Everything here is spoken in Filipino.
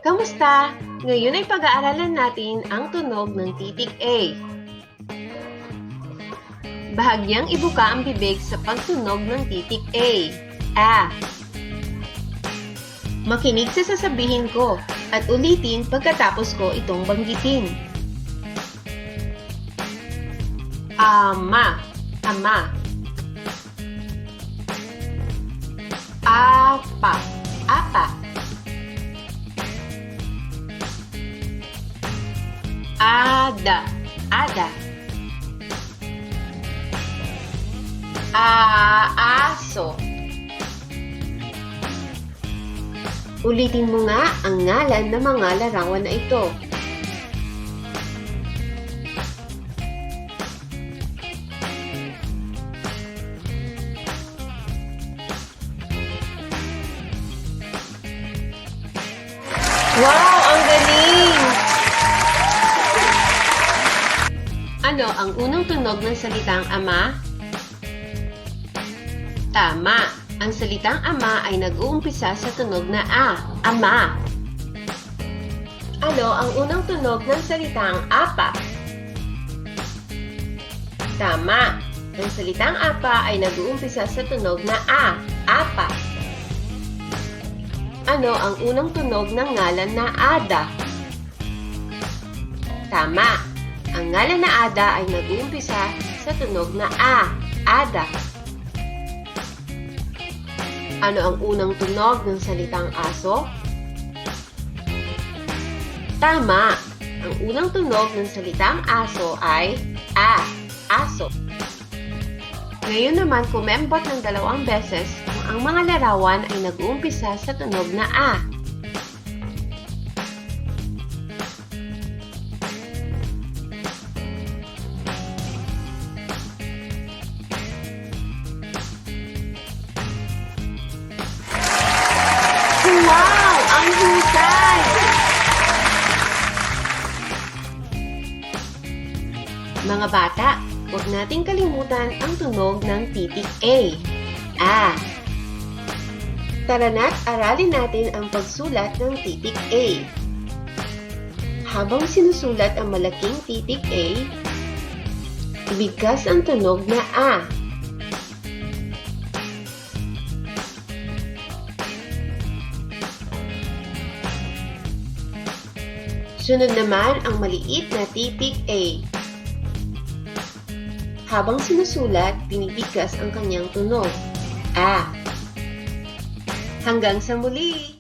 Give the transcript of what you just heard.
Kamusta? Ngayon ay pag-aaralan natin ang tunog ng titik A. Bahagyang ibuka ang bibig sa pagtunog ng titik A. A. Makinig sa sasabihin ko at ulitin pagkatapos ko itong banggitin. Ama, ama. Apa, apa. Ada, ada. Aso. Ulitin mo nga ang ngalan ng mga larawan na ito. Wow! Ang galing! Ano ang unang tunog ng salitang ama? Tama! Ang salitang ama ay nag-uumpisa sa tunog na A, ama. Ano ang unang tunog ng salitang apa? Tama! Ang salitang apa ay nag-uumpisa sa tunog na A, apa. Ano ang unang tunog ng ngalan na Ada? Tama! Ang ngalan na Ada ay nag-uumpisa sa tunog na A, Ada. Ano ang unang tunog ng salitang aso? Tama! Ang unang tunog ng salitang aso ay A, aso. Ngayon naman, kumembot ng 2 beses kung ang mga larawan ay nag-uumpisa sa tunog na A. Wow! Ang husay! Mga bata, huwag nating kalimutan ang tunog ng titik A. A. Tara na't aralin natin ang pagsulat ng titik A. Habang sinusulat ang malaking titik A, bigkas ang tunog na A. Sunod naman ang maliit na titik A. Habang sinusulat, binibigkas ang kanyang tunog. A. Hanggang sa muli!